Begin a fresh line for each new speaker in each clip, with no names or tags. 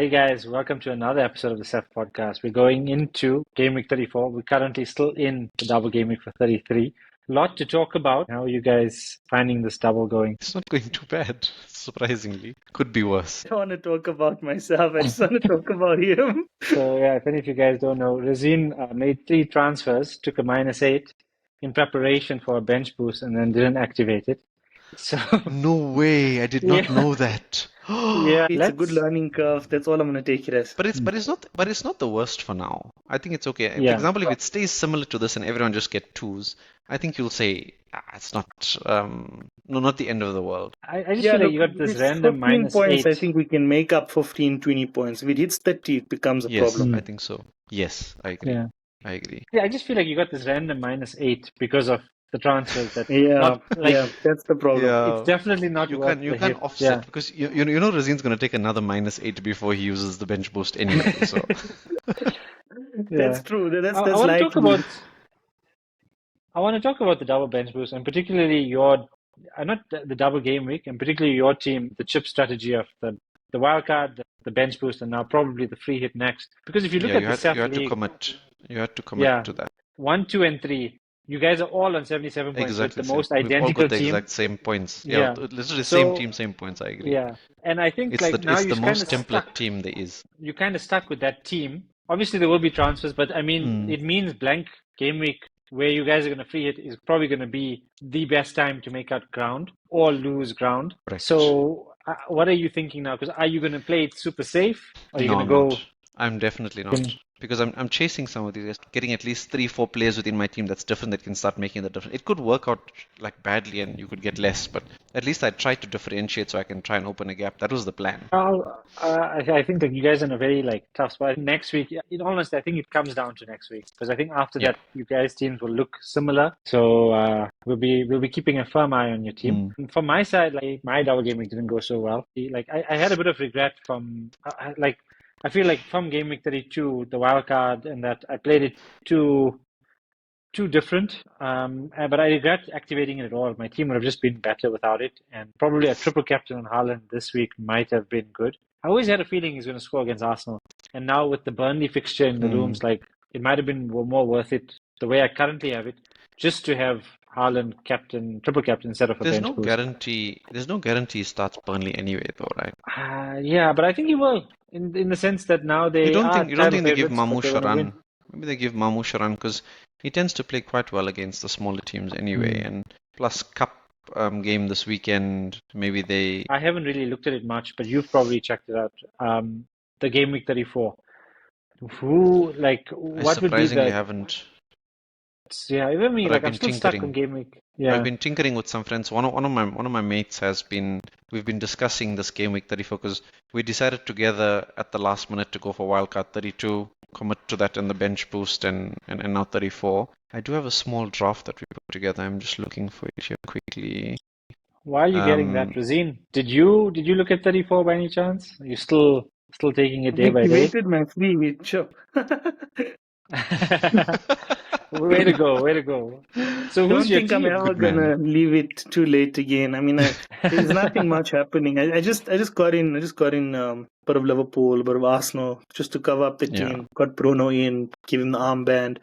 Hey guys, welcome to another episode of the SEF podcast. We're going into Gameweek 34. We're currently still in the double game week for 33. A lot to talk about. How are you guys finding this double going?
It's not going too bad, surprisingly. Could be worse.
I don't want to talk about myself. I just want to talk about him.
So yeah, if any of you guys don't know, Razeen made 3 transfers, took a -8 in preparation for a bench boost and then didn't activate it. So
No way, I did not know that.
yeah,
It's a good learning curve. That's all I'm going to take it as.
But it's not the worst for now. I think it's okay. For
Yeah.
example, if it stays similar to this and everyone just get 2s, I think you'll say it's not not the end of the world.
I just feel like you got this
with
random
15 points, I
-8.
think we can make up 15, 20 points. If it hits 30, it becomes a
Yes,
problem.
I think so. Yes, I agree.
Yeah.
I agree.
Yeah, I just feel like you got this random -8 because of the transfers that
Yeah,
not like
yeah, that's the problem.
Yeah.
it's definitely not
You
worth
can't
the hit.
offset
Yeah.
because you know Razeen's gonna take another -8 before he uses the bench boost anyway. So
That's true. That's
I want to talk
likely.
about the double bench boost and particularly your not the double game week and particularly your team, the chip strategy of the wild card, the bench boost, and now probably the free hit next. Because if you look
yeah,
at
you
the
had
SEF
to
league,
commit. You had to commit
Yeah.
to that.
1, 2, and 3, you guys are all on 77 points
Exactly.
with the most
We've all
identical
got the
team.
exact same points.
Yeah.
Literally
So-
same team, same points. I agree.
Yeah, and I think
It's
like now
it's
you're
the
kind
most
of
template
stuck.
team there is.
You're kind of stuck with that team. Obviously, there will be transfers, but I mean, it means blank game week where you guys are going to free hit is probably going to be the best time to make out ground or lose ground.
Correct.
So, what are you thinking now? Because are you going to play it super safe? Or are you
No,
going to
I'm
go?
not. I'm definitely not.
Mm.
Because I'm chasing some of these guys, getting at least 3-4 players within my team that's different that can start making the difference. It could work out like badly and you could get less, but at least I tried to differentiate so I can try and open a gap. That was the plan.
I think that you guys are in a very tough spot next week. In honesty, I think it comes down to next week because I think after
Yeah.
that, you guys' teams will look similar. So we'll be keeping a firm eye on your team. And from my side, like my double game week didn't go so well. Like I had a bit of regret from I feel like from game week 32, the wild card, and that I played it too different. But I regret activating it at all. My team would have just been better without it, and probably a triple captain on Haaland this week might have been good. I always had a feeling he's going to score against Arsenal, and now with the Burnley fixture in the rooms, like it might have been more worth it the way I currently have it, just to have Haaland triple captain instead of a
There's
bench
no
boost.
guarantee. There's no guarantee he starts Burnley anyway, though, right?
Yeah, but I think he will in the sense that now they
You don't
are
think
title
they give
favourites, but
Mamouche
they're
a
gonna
run?
win.
Maybe they give Mamouche a run because he tends to play quite well against the smaller teams anyway, and plus cup game this weekend. Maybe they.
I haven't really looked at it much, but you've probably checked it out. The game week 34. What would be
surprisingly
the
haven't.
Yeah, even me,
But
like
I've
I'm
been
still stuck
tinkering.
on game week. Yeah.
I've been tinkering with some friends. One of my mates has been. We've been discussing this game week 34 because we decided together at the last minute to go for wildcard 32, commit to that in the bench boost, and now 34. I do have a small draft that we put together. I'm just looking for it here quickly.
Why are you getting that, Razeen? Did you look at 34 by any chance? Are you still taking it day
I
by day?
activated my free with chip.
Way to go, way to go. So
Don't
who's your
think I'm
team?
ever
Good man.
gonna leave it too late again. I mean, there's nothing much happening. I just got in bit of Liverpool, bit of Arsenal, just to cover up the
Yeah.
team. Got Bruno in, give him the armband.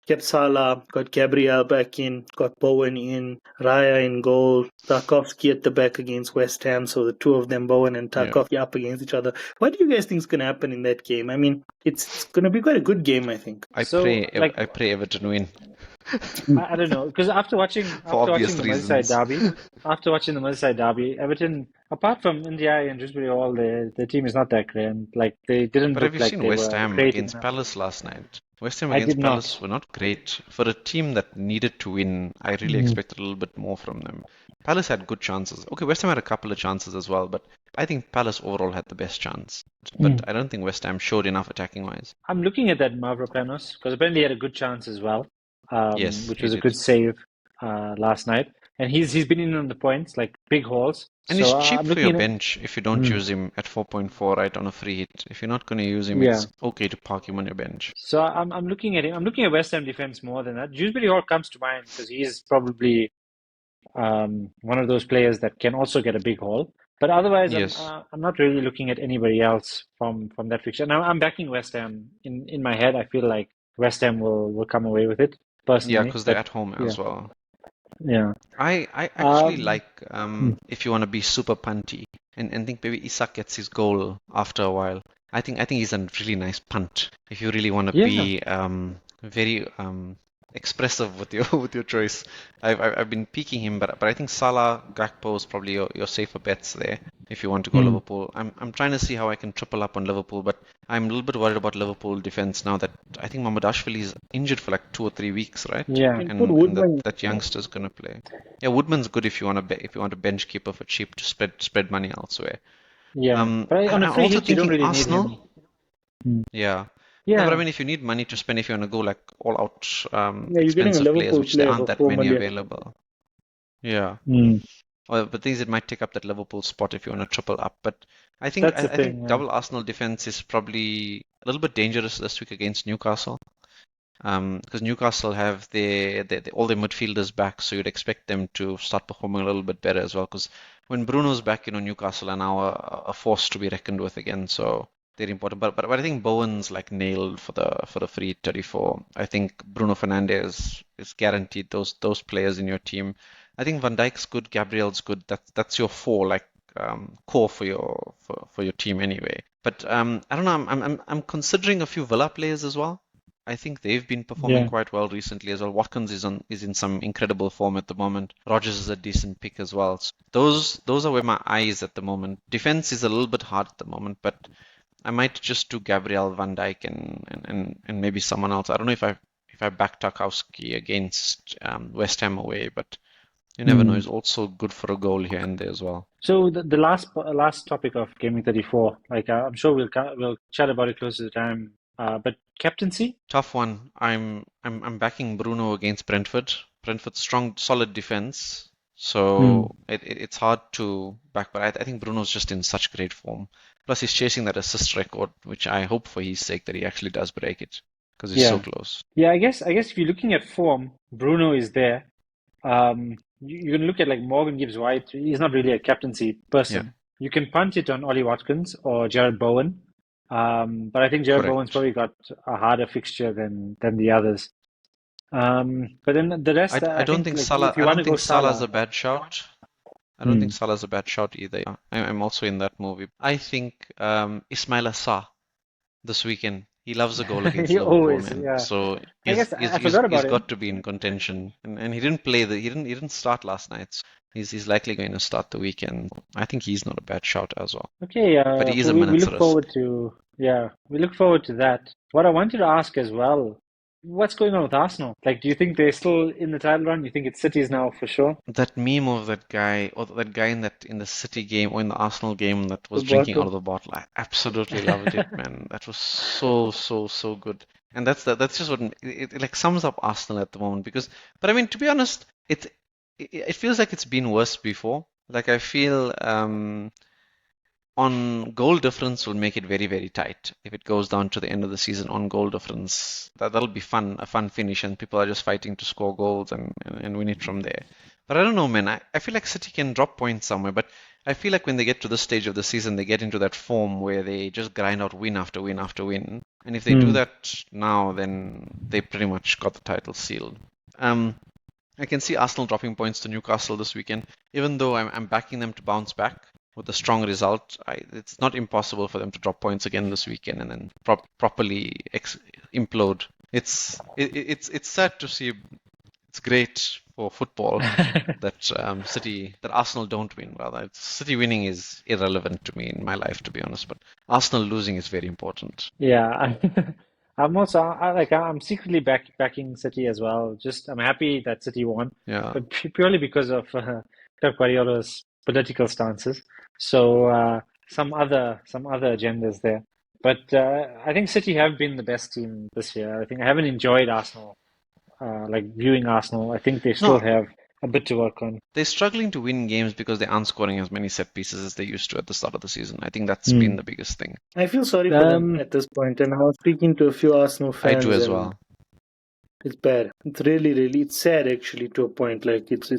Kept Salah, got Gabriel back in, got Bowen in, Raya in goal, Tarkovsky at the back against West Ham. So the two of them, Bowen and Tarkovsky, up against each other. What do you guys think is going to happen in that game? I mean, it's going to be quite a good game, I think.
I
So,
pray
like-
I pray Everton win.
I don't know, because after watching the
obvious
Merseyside derby, Everton, apart from India and Dewsbury Hall, the team is not that great. And they didn't
But
look
have you
like
seen
they
West
were
Ham
great
against
enough.
Palace last night? West Ham
I
against
did not.
Palace were not great. For a team that needed to win, I really expected a little bit more from them. Palace had good chances. Okay, West Ham had a couple of chances as well, but I think Palace overall had the best chance. But I don't think West Ham showed enough attacking-wise.
I'm looking at that Mavropanos because apparently he had a good chance as well,
Yes,
which
he
was a
did.
good save last night. And he's been in on the points, like big hauls.
And
So
he's cheap
I'm
for your
looking at
bench if you don't use him at 4.4 right on a free hit. If you're not going to use him,
Yeah.
it's okay to park him on your bench.
So I'm looking at him. I'm looking at West Ham defense more than that. Dewsbury Hall comes to mind because he's probably one of those players that can also get a big haul. But otherwise,
Yes.
I'm not really looking at anybody else from that fixture. Now I'm backing West Ham. In my head, I feel like West Ham will come away with it
Yeah,
personally.
because they're
But
at home
yeah,
as well.
yeah.
I actually
Um,
like if you want to be super punty and think maybe Isak gets his goal after a while. I think he's a really nice punt if you really want to
yeah,
be very expressive with your with your choice. I've been peeking him, but I think Salah, Gakpo is probably your safer bets there if you want to go
mm,
Liverpool. I'm trying to see how I can triple up on Liverpool, but I'm a little bit worried about Liverpool defense now that I think Mohammed is injured for like 2 or 3 weeks, right?
yeah,
You can put
And
Woodman.
that youngster's gonna play. Yeah, Woodman's good if you want to if you want a bench keeper for cheap to spread money elsewhere.
yeah. But on a
I'm
free
also
hit, you don't
thinking
really need him.
Arsenal.
Mm.
Yeah. No, but I
Yeah,
mean, if you need money to spend, if you want to go like all out
Yeah, you're getting a
expensive players,
Liverpool
which there
player
aren't
for
that
4
many
million.
available. Yeah.
mm.
But things it might take up that Liverpool spot if you want to triple up. But I think
That's the
I think
thing. Yeah,
double Arsenal defense is probably a little bit dangerous this week against Newcastle. Because Newcastle have all their midfielders back, so you'd expect them to start performing a little bit better as well. Because when Bruno's back, Newcastle are now a force to be reckoned with again, so they're important. But I think Bowen's like nailed for the free 34. I think Bruno Fernandes is guaranteed those players in your team. I think Van Dijk's good, Gabriel's good. That's your four like core for your team anyway. But I don't know. I'm considering a few Villa players as well. I think they've been performing
yeah,
quite well recently as well. Watkins is in some incredible form at the moment. Rogers is a decent pick as well. So those are where my eye is at the moment. Defense is a little bit hard at the moment, but I might just do Gabriel, Van Dijk, and maybe someone else. I don't know if I back Tarkowski against West Ham away, but you never know.
mm.
He's also good for a goal here and there as well.
So the last topic of Gaming 34, like I'm sure we'll chat about it closer to the time. But captaincy?
Tough one. I'm backing Bruno against Brentford. Brentford's strong, solid defense,
Mm.
so it's hard to back. But I think Bruno's just in such great form. Plus, he's chasing that assist record, which I hope for his sake that he actually does break it because he's so
Yeah,
close.
yeah. I guess if you're looking at form, Bruno is there. You can look at like Morgan Gibbs White. He's not really a captaincy
Yeah,
person. You can punch it on Ollie Watkins or Jared Bowen. But I think Jared Bowen's
correct.
probably got a harder fixture than the others. But then the rest,
I
I
don't
think
think
like if you
I
want
don't
to go
think Salah's
Salah,
a bad shout. I don't think
mm.
Salah's a bad shout either. I'm also in that movie. I think Ismail Assar this weekend. He loves a goal against
He
Liverpool,
always,
man.
yeah.
So
I
he's
guess
he's
I
he's,
forgot
he's
about him.
got to be in contention. And he didn't play he didn't start last night. So he's likely going to start the weekend. I think he's not a bad shout as well.
Okay,
But he is
so
a
we
minute's
look
risk.
forward to, yeah, we look forward to that. What I wanted to ask as well, what's going on with Arsenal? Like, do you think they're still in the title run? You think it's City's now for sure?
That meme of that guy or that guy in the City game or in the Arsenal game that
The
was drinking out
bottle.
of the bottle. I absolutely loved it, man. That was so good. And that's just what it like sums up Arsenal at the moment because but I mean to be honest, it feels like it's been worse before. Like I feel on goal difference will make it very, very tight. If it goes down to the end of the season on goal difference, that'll be fun, a fun finish, and people are just fighting to score goals and win it from there. But I don't know, man. I feel like City can drop points somewhere, but I feel like when they get to this stage of the season, they get into that form where they just grind out win after win after win. And if they do
Hmm.
that now, then they pretty much got the title sealed. I can see Arsenal dropping points to Newcastle this weekend, even though I'm backing them to bounce back with a strong result. It's not impossible for them to drop points again this weekend and then properly implode. It's sad to see. It's great for football that that Arsenal don't win. Rather, City winning is irrelevant to me in my life, to be honest. But Arsenal losing is very important.
Yeah, I'm also I'm secretly backing City as well. Just I'm happy that City won,
Yeah.
but purely because of Pep Guardiola's political stances. So some other agendas there. But I think City have been the best team this year. I think I haven't enjoyed Arsenal, like viewing Arsenal. I think they still
No,
have a bit to work on.
they're struggling to win games because they aren't scoring as many set pieces as they used to at the start of the season. I think that's been
Hmm.
the biggest thing.
I feel sorry for them at this point, and I was speaking to a few Arsenal
I do
fans,
as
and
well.
It's bad. It's really it's sad actually to a point. Like it's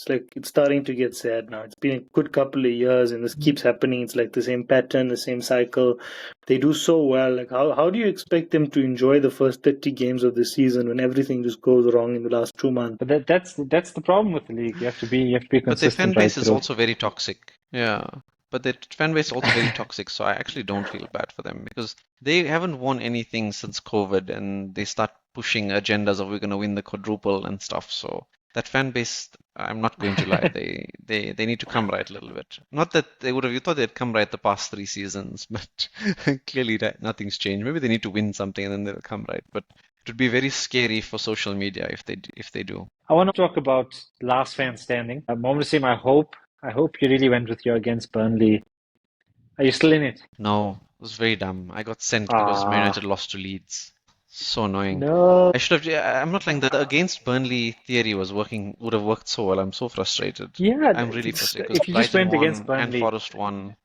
like it's starting to get sad now. It's been a good couple of years and this keeps happening. It's like the same pattern, the same cycle. They do so well. Like how do you expect them to enjoy the first 30 games of the season when everything just goes wrong in the last 2 months?
But that's the problem with the league. You have to be consistent.
But their fan base is
through.
also very toxic. Yeah. But their fan base is also very toxic, so I actually don't feel bad for them because they haven't won anything since COVID and they start pushing agendas of we're going to win the quadruple and stuff. So that fan base, I'm not going to lie, they need to come right a little bit. Not that they would have, you thought they'd come right the past 3 seasons, but clearly nothing's changed. Maybe they need to win something and then they'll come right. But it would be very scary for social media if they do.
I want to talk about last fan standing. Mohammed Sim, I hope you really went with your against Burnley. Are you still in it?
No, it was very dumb. I got sent because Man United lost to Leeds. So annoying.
No.
I should have. I'm not lying. The against Burnley theory would have worked so well. I'm so frustrated.
Yeah,
I'm really frustrated
if you just
Brighton
went against
won
Burnley
and Forest won.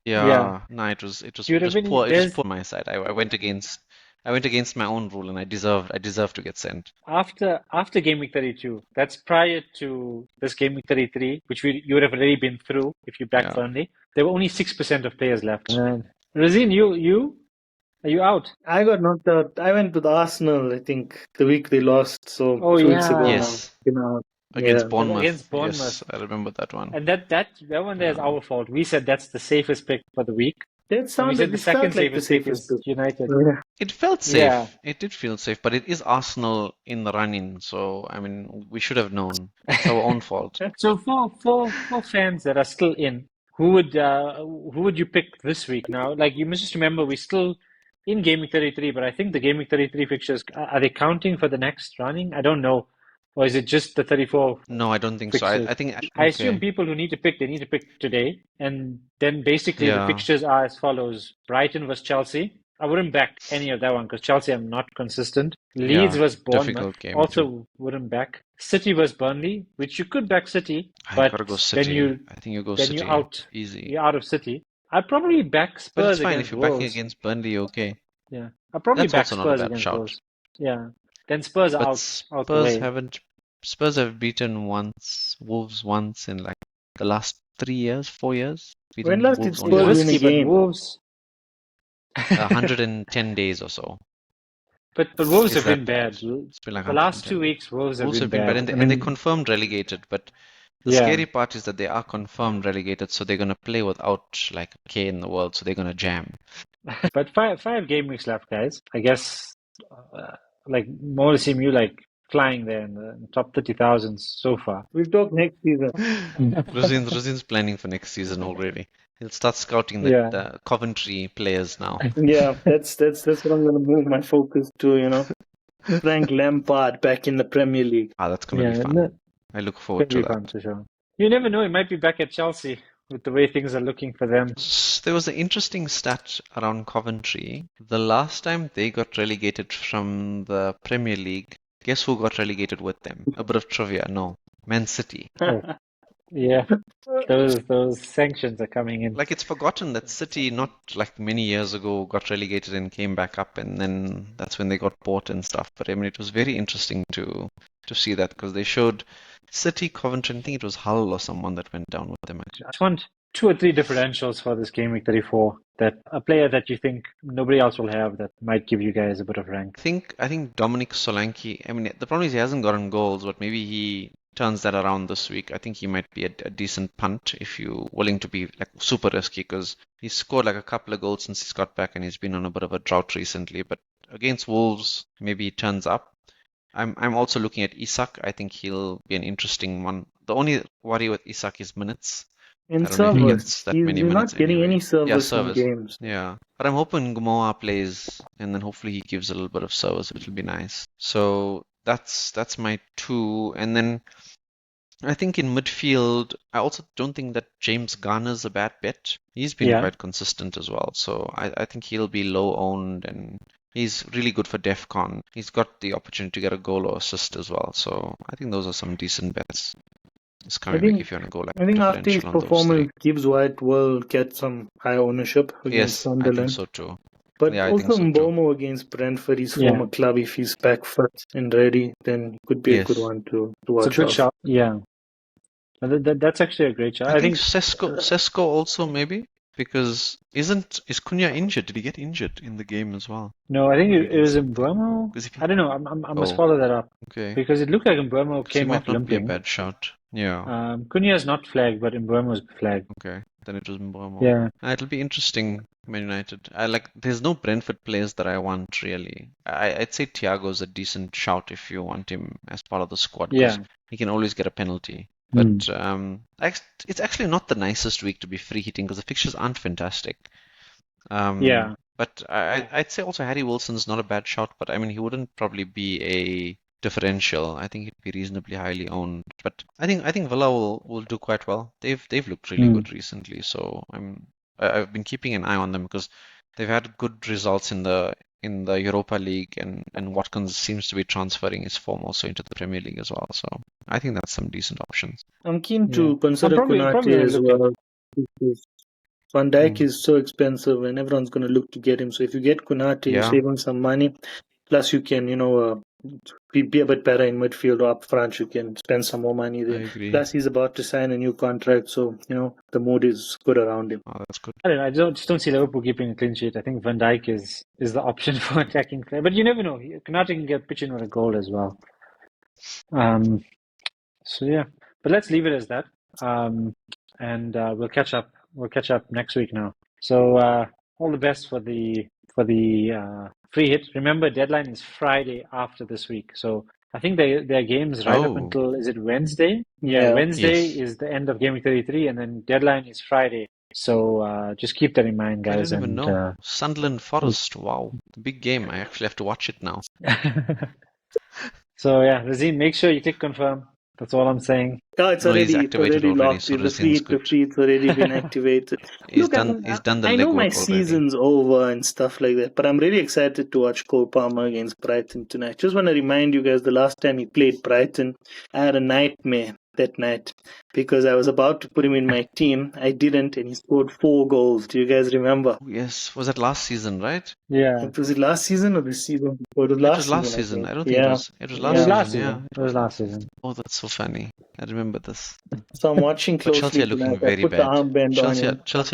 Yeah. No, it was
You'd have been-
poor. It was
there's-
poor on my side. I went against my own rule and I deserve to get sent.
after Gameweek 32, that's prior to this Gameweek 33, which you would have already been through if you backed
Yeah.
Burnley. There were only 6% of players left. Razeen, you are you out?
I got knocked out. I went with Arsenal, I think, the week they lost. So
Oh,
2 weeks
yeah.
ago.
Yes.
Now.
Against
Yeah.
Bournemouth.
Against Bournemouth.
Yes, I remember that one.
And that one there is our fault. We said that's the safest pick for the week.
That
And we
sounded
said the
it felt
second
like the
safest pick
safest
is
pick.
United.
Yeah.
It felt safe.
Yeah.
It did feel safe, but it is Arsenal in the run-in, so I mean, we should have known. It's our own fault.
So for fans that are still in, who would you pick this week now? Like you must just remember we're still in Game Week 33, but I think the Game Week 33 fixtures are they counting for the next running? I don't know. Or is it just the 34?
No, I don't think so. I
Fixtures.
think
I assume
okay.
people who need to pick, they need to pick today. And then basically the
Yeah.
fixtures are as follows. Brighton versus Chelsea. I wouldn't back any of that one because Chelsea are not consistent. Leeds
Yeah,
versus Bournemouth.
difficult game
Also
too.
wouldn't back. City versus Burnley, which you could back City,
I
but
gotta go
then
City. I think you go
then
City.
you're out.
Easy.
You're out of City. I'd probably back
But
Spurs
it's fine
against
if you're backing
Wolves.
against Burnley, okay.
Yeah. I'd probably
That's
back
also not a
Spurs
bad
against
shout.
Wolves. Yeah. Then Spurs are
But
out the way.
Spurs have beaten Wolves once in like the last 3 years, 4 years.
When
Beaten
last did
Wolves
Spurs
only
win
once.
a
Risky, but
game?
Wolves.
110 days or so.
But Wolves
Is
have
that
been
bad?
bad.
It's been like
The last
110
2
days.
weeks, Wolves have
Wolves
been
have been bad,
bad.
and they confirmed relegated. But the
Yeah.
scary part is that they are confirmed relegated, so they're gonna play without like a K in the world, so they're gonna jam.
But five game weeks left, guys. I guess, like more seem you like flying there in the top 30,000 so far.
We'll talk next season.
Roseen's planning for next season already. He'll start scouting
Yeah.
the Coventry players now.
Yeah, that's what I'm gonna move my focus to, you know. Frank Lampard back in the Premier League.
That's gonna be
Yeah,
fun.
no,
I look forward
could be
to
fun
that.
for sure. You never know, he might be back at Chelsea with the way things are looking for them.
There was an interesting stat around Coventry. The last time they got relegated from the Premier League, guess who got relegated with them? A bit of trivia. No, Man City.
Oh. Yeah, those sanctions are coming in.
Like it's forgotten that City not like many years ago got relegated and came back up, and then that's when they got bought and stuff. But I mean, it was very interesting to see that because they showed City, Coventry. I think it was Hull or someone that went down with them.
I just want 2 or 3 differentials for this game week 34. That a player that you think nobody else will have that might give you guys a bit of rank.
I think Dominic Solanke. I mean, the problem is he hasn't gotten goals, but maybe he turns that around this week. I think he might be a decent punt if you're willing to be like super risky because he's scored like a couple of goals since he's got back and he's been on a bit of a drought recently. But against Wolves, maybe he turns up. I'm also looking at Isak. I think he'll be an interesting one. The only worry with Isak is minutes.
And
I don't know if he
service.
gets that
He's
many
not
minutes
getting
anyway.
any
Yeah,
service in
service.
games.
Yeah, but I'm hoping Gumoa plays and then hopefully he gives a little bit of service. It'll be nice. So that's my 2. And then I think in midfield, I also don't think that James Garner's a bad bet. He's been
Yeah.
quite consistent as well. So I think he'll be low owned and he's really good for DEFCON. He's got the opportunity to get a goal or assist as well. So I think those are some decent bets. It's coming
think-
back if you want to go like
I think after his
differential on those
performance,
three.
Gibbs White will get some high ownership against
Yes, I think
Sunderland.
so too.
But
Yeah, I think
also
so too.
Mbomo against Brentford, his
Yeah.
former club, if he's back fit and ready, then could be a good
Yes.
one to
It's a
watch
good
out.
shot. Yeah. That's actually a great shot.
I think Sesko also maybe, because is Cunha injured? Did he get injured in the game as well?
No, I think it
Reading
was
something.
Mbeumo.
Because if he,
I don't know. I must
oh,
follow that up
okay.
because it looked like Mbeumo
Because he
came
might
off
not be a
limping.
bad shout. Yeah.
Cunha is not flagged, but Mbeumo's flagged.
Okay. Then it was Mbeumo.
Yeah.
It'll be interesting, Man United. There's no Brentford players that I want really. I'd say Thiago's a decent shout if you want him as part of the squad, because
Yeah.
he can always get a penalty.
Mm.
But it's actually not the nicest week to be free hitting because the fixtures aren't fantastic.
Yeah.
But I'd say also Harry Wilson's not a bad shout, but I mean he wouldn't probably be a differential. I think he'd be reasonably highly owned. But I think Villa will do quite well. They've looked really good recently, so I've been keeping an eye on them because they've had good results in the Europa League, and Watkins seems to be transferring his form also into the Premier League as well. So I think that's some decent options.
I'm keen
Yeah.
to consider
probably
Konate
gonna
as
look
well, because Van Dijk
Mm.
is so expensive and everyone's going to look to get him. So if you get Konate, you
Yeah.
save on some money. Plus, you can, be a bit better in midfield or up front. You can spend some more money
I
there.
agree.
Plus, he's about to sign a new contract, so the mood is good around him.
Oh, that's good.
I don't know. Just don't see Liverpool keeping a clean sheet. I think Van Dijk is the option for attacking play, but you never know. Konate can get pitch in with a goal as well. So yeah, but let's leave it as that. And we'll catch up. We'll catch up next week now. So all the best for the free hit. Remember, deadline is Friday after this week. So I think their games right up until, is it Wednesday? Yeah, Wednesday
Yes.
is the end of Gameweek 33, and then deadline is Friday. So just keep that in mind,
I
guys.
didn't even know. Sunderland Forest. Wow. The big game. I actually have to watch it now.
So yeah, Razeen, make sure you click confirm. That's all I'm saying.
Oh, it's
No, he's
already
activated already,
locked
so
in. The
Razeen's
feed's
good.
already been activated.
He's
Look,
done the
I know my
legwork already.
season's over and stuff like that, but I'm really excited to watch Cole Palmer against Brighton tonight. Just want to remind you guys, the last time he played Brighton, I had a nightmare that night because I was about to put him in my team. I didn't, and he scored 4 goals. Do you guys remember?
Yes, was that last season, right?
Yeah.
Was it last season or this season? It was
It was
last
last
season.
season. I don't
Yeah.
think it was
It
last
was last
season. Yeah.
season. It was last season.
Oh, that's so funny. I remember this.
So I'm watching
But Chelsea
closely
are looking
tonight. I
very
put the
bad.
armband on him.
Chelsea are